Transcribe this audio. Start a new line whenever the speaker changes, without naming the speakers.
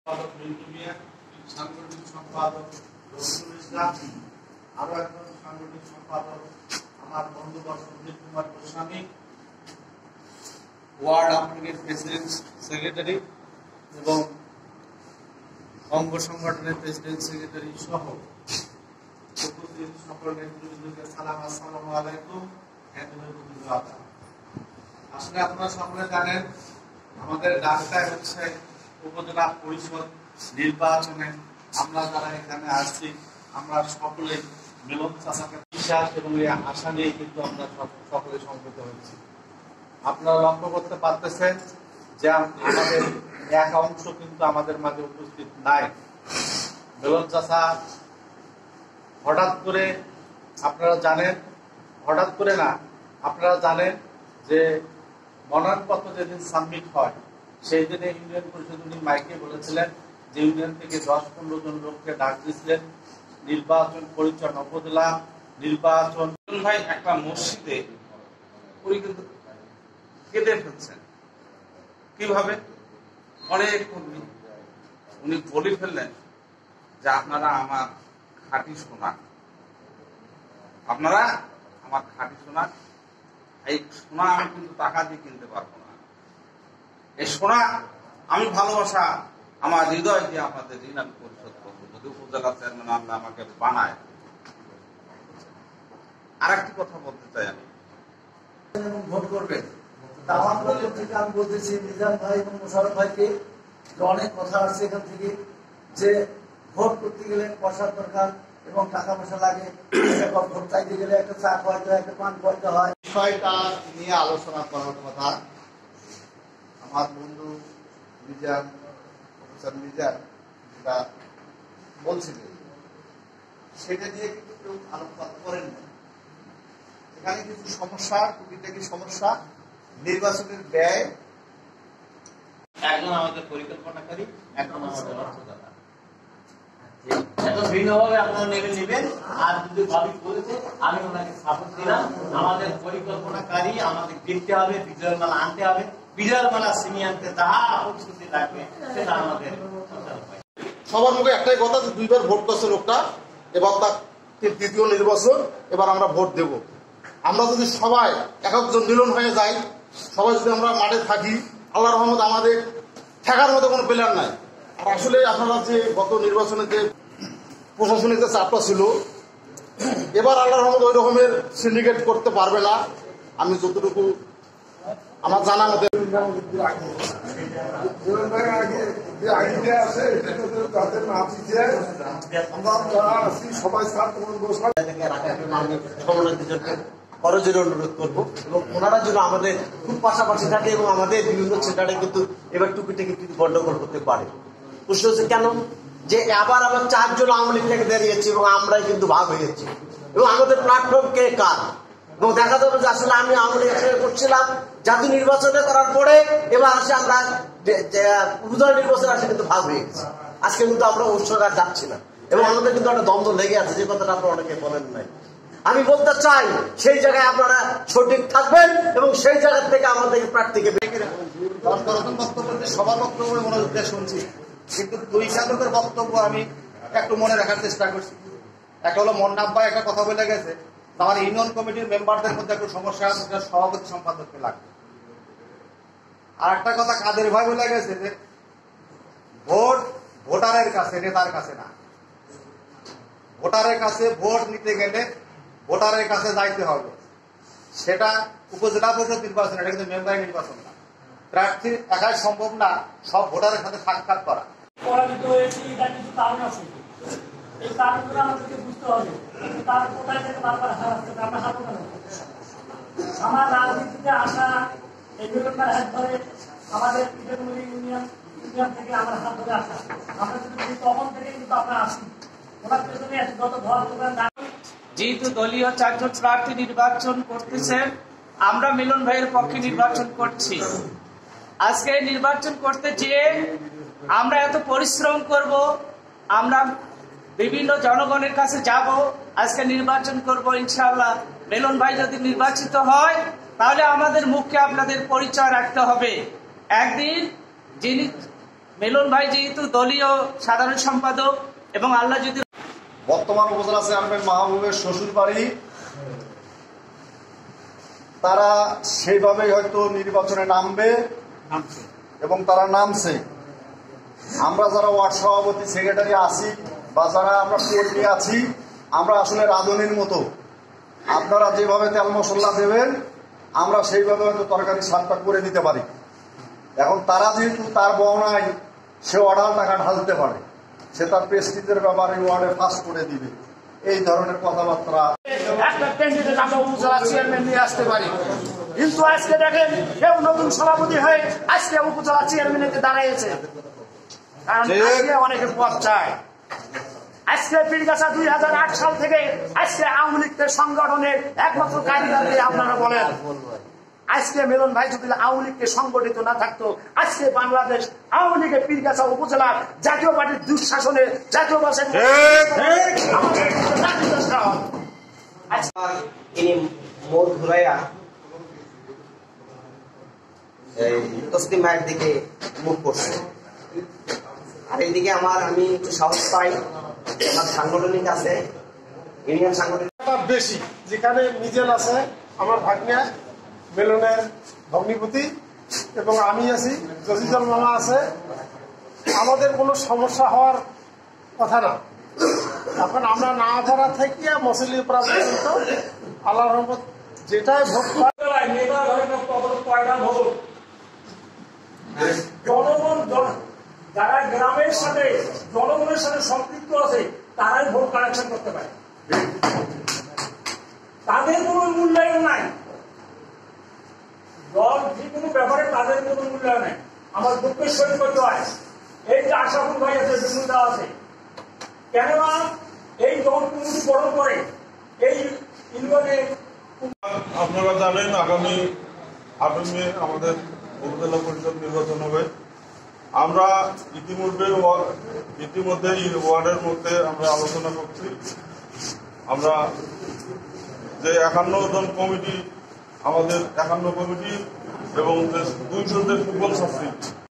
সাংগঠনিক সম্পাদক রফিকুল ইসলাম, আরো একজন সাংগঠনিক সম্পাদক আমার বন্ধু সন্দীপ কুমার গোস্বামী, ওয়ার্ড আওয়ামী লীগের প্রেসিডেন্ট সেক্রেটারি এবং অঙ্গ সংগঠনের প্রেসিডেন্ট সেক্রেটারি সহ উপস্থিত সকল নেতৃবৃন্দকে সালাম, আসসালামু আলাইকুম। আসলে আপনারা সকলে জানেন আমাদের ডাকটাই হচ্ছে উপজেলা পরিষদ নির্বাচনে আমরা যারা এখানে আসছি আমরা সকলে মিলন চাচাকে বিশ্বাস এবং এই আশা নিয়ে কিন্তু আমরা সকলে সমবেত হয়েছি। আপনারা লক্ষ্য করতে পারতেছেন যে আমাদের এক অংশ কিন্তু আমাদের মাঝে উপস্থিত নাই। মিলন চাচা হঠাৎ করে আপনারা জানেন যে মনোনয়নপত্র যেদিন সাবমিট হয় সেই দিনে ইউনিয়ন পরিষদ উনি মাইকে বলেছিলেন যে ইউনিয়ন থেকে 10-15 জন লোককে ডাক দিয়েছিলেন নির্বাচন পরিচালনা উপজেলা নির্বাচন।
ভাই একটা মসজিদে উনি কিন্তু কেঁদে ফেলছেন। কিভাবে? অনেক কর্মী উনি বলে ফেললেন যে আপনারা আমার খাঁটি সোনা, এই সোনা আমি কিন্তু টাকা দিয়ে কিনতে পারবো না। এই সোনা আমি ভালোবাসা আমার হৃদয় দিয়ে আপনাদের ঋণ আমি পরিশোধ করবো যদি উপজেলা চেয়ারম্যান আল্লাহ আমাকে বানায়। আর একটি কথা বলতে চাই, আমি
ভোট করবেন আমার পক্ষ থেকে আমি বলতেছি মিজান ভাই এবং মোশাররফ ভাইকে অনেক কথা আছে এখান থেকে যে ভোট করতে গেলে পয়সার দরকার এবং টাকা পয়সা লাগে। ভোট চাইতে গেলে একটা চা খাওয়াইতে হয়, একটা পান খাওয়াইতে হয়।
বিষয়টা নিয়ে আলোচনা করার কথা আমার বন্ধু মিজান যেটা বলছিলেন সেটা নিয়ে কিন্তু কেউ আলোকপাত করেন না। এখানে কিছু সমস্যা, টুকিটাকি সমস্যা, নির্বাচনের ব্যয়,
একজন আমাদের পরিকল্পনাকারী, একজন আমাদের অর্থদাতা। এখন ভিন্নভাবে আপনারা নেবেন। আর যদি ভাবি বলেছে আমি ওনাকে সাপোর্ট দিলাম। আমাদের পরিকল্পনাকারী আমাদের দেখতে হবে, বিজয়ের মালা আনতে হবে, বিজয়ের মালা ছিনিয়ে আনতে তাহা প্রস্তুতি লাগবে, সেটা আমাদের
সবার মুখে একটাই কথা যে 2বার ভোট করছে লোকটা, এবার তার 3য় নির্বাচন, এবার আমরা ভোট দেব। আমরা যদি সবাই একজন মিলন হয়ে যাই, সবাই যদি আমরা মাঠে থাকি, আল্লাহর রহমত আমাদের ঠেকার মতো কোনো প্লেয়ার নাই। আর আসলে আপনারা যে গত নির্বাচনে যে প্রশাসনিক যে চাপটা ছিল, এবার আল্লাহর রহমত ওই রকমের সিন্ডিকেট করতে পারবে না। আমি যতটুকু আমার জানা মতে
খরচের অনুরোধ করবো এবং ওনারা যেন আমাদের খুব পাশাপাশি থাকে এবং আমাদের বিভিন্ন সেন্টারে কিন্তু এবার টুকিটাকি কিন্তু গন্ডগোল হতে পারে। প্রশ্ন হচ্ছে কেন যে আবার 4 জন আওয়ামী লীগ থেকে দাঁড়িয়েছি এবং আমরাই কিন্তু ভাগ হয়েছি এবং আমাদের প্ল্যাটফর্ম কে কার এবং দেখা যাবে যে আসলে আমি আওয়ামী লীগ করছিলাম জাতীয় নির্বাচনে করার পরে এবার আসে আমরা উপজেলা নির্বাচনে আসে কিন্তু ভাগ হয়ে গেছি। আজকে কিন্তু আমরা উৎসর্গার যাচ্ছি না এবং আমাদের কিন্তু একটা দ্বন্দ্ব লেগে আছে, যে কথাটা আপনারা অনেকে বলেন নাই। আমি বলতে চাই সেই জায়গায় আপনারা সঠিক থাকবেন এবং সেই জায়গা থেকে আমাদের প্রার্থীকে
10-12 বক্তব্য সবার বক্তব্য মনোযোগ দিয়ে শুনছি, কিন্তু 2 লোকের বক্তব্য আমি একটু মনে রাখার চেষ্টা করছি। একটা হলো মন্নাফ ভাই একটা কথা বলে গেছে, আমার ইউনিয়ন কমিটির মেম্বারদের মধ্যে একটু সমস্যা আছে, সভাপতি সম্পাদককে লাগবে। আর একটা কথা কাদের ভাই বলে গেছে যে ভোট ভোটারের কাছে, নেতার কাছে না। ভোটারের কাছে ভোট নিতে গেলে ভোটারের কাছে যাইতে হবে। সেটা উপজেলা পরিষদ নির্বাচন, এটা কিন্তু মেম্বার নির্বাচন না। প্রার্থীর একাই সম্ভব না সব ভোটারের সাথে সাক্ষাৎ করা।
পরাজিত হয়েছি, এটা কিছু কারণ আছে। এই কারণগুলো আমাদেরকে বুঝতে হবে। তার কোথায় থেকে বারবার হারাচ্ছে, আমরা হারবো কেন? আমার রাজনীতিতে আসা এই মিলনটার হাত ধরে আমাদের ইউনিয়ন থেকে আমার হাত ধরে আসা, আমরা যদি তখন থেকে কিন্তু আমরা আসি ওনার পেছনে যত ধর
যেহেতু দলীয় 4 জন প্রার্থী নির্বাচন করতেছেন, আমরা মিলন ভাইয়ের পক্ষে নির্বাচন করছি। আজকে নির্বাচন করতে যেয়ে আমরা এত পরিশ্রম করব, আমরা বিভিন্ন জনগণের কাছে যাব, আজকে নির্বাচন করব ইনশাআল্লাহ। মিলন ভাই যদি নির্বাচিত হয় তাহলে আমাদের মুখে আপনাদের পরিচয় রাখতে হবে। একদিন যিনি মিলন ভাই যেহেতু দলীয় সাধারণ সম্পাদক এবং আল্লাহ যদি
বর্তমান উপজেলা চেয়ারম্যান মাহবুবের শ্বশুর বাড়ি, তারা সেইভাবেই হয়তো নির্বাচনে নামবে এবং তারা নামছে। আমরা যারা ওয়ার্ড সভাপতি সেক্রেটারি আছি বা যারা আমরা কর্মী আছি, আমরা আসলে রাঁধুনির মতো, আপনারা যেভাবে তেল মশলা দেবেন আমরা সেইভাবে হয়তো তরকারি স্বাদটা করে নিতে পারি। এখন তারা যেহেতু তার বহনায় সে অঢাল টাকা ঢালতে পারে, সে তার প্রেস্টিজের ব্যাপারে ওয়ার্ডে পাস করে দিবে, এই ধরনের কথাবার্তা।
একটা ক্যান্ডিডেট আমরা উপজেলা চেয়ারম্যান নিয়ে আসতে পারি, কিন্তু আজকে দেখেন কেউ নতুন সভাপতি হয়ে আজকে উপজেলা চেয়ারম্যানে দাঁড়িয়েছে, কারণ আজকে অনেকে পদ চায়। আজকে পীরগাছা 2008 সাল থেকে আজকে আওয়ামী লীগের সংগঠনের একমাত্র কারিগরকে আপনারা বলেন। আজকে মিলন ভাই যদি আওয়ামী লীগকে সংগঠিত না থাকতো, আজকে বাংলাদেশ আওয়ামী লীগের পীরগাছা উপজেলার জাতীয় পার্টির দুঃশাসনে জাতীয় পার্টির
ইনি মোড় ঘুরাইয়া তসলিম ভাইয়ের দিকে মুখ করছে, আর এইদিকে আমি একটু সাহস পাই, আমার সাংগঠনিক আছে, ইউনিয়ন সাংগঠনিক
বেশি, যেখানে মিজেল আছে আমার ভাগ্নে মেলনের ভগ্নিপতি এবং আমি আছি, জজিজল মামা আছে, আমাদের কোনো সমস্যা হওয়ার কথা না। এখন আমরা না ভরা থেকে মসলি পর্যন্ত আল্লাহর রহমত যেটাই ভোট
জনগণ যারা গ্রামের সাথে জনগণের সাথে সম্পৃক্ত আছে তারাই ভোট কালেকশন করতে পারে, তাদের কোনো মূল্যায়ন নাই, দল যে কোনো ব্যাপারে তাদের কোনো মূল্যায়ন নাই। আমার দুঃখের সহিত করতে হয় এই যে আশাফুল ভাই আছে, বিমুদা আছে, কেননা এই দল কমিটি গঠন করে এই ইউনিয়নে।
আপনারা জানেন আগামী 8 মে আমাদের উপজেলা পরিষদ নির্বাচন হবে। আমরা ইতিমধ্যে ওয়ার্ডের মধ্যে আমরা আলোচনা করছি। আমরা যে 51 জন কমিটি, আমাদের 51 কমিটি এবং 200 ফুটবল ছাত্রী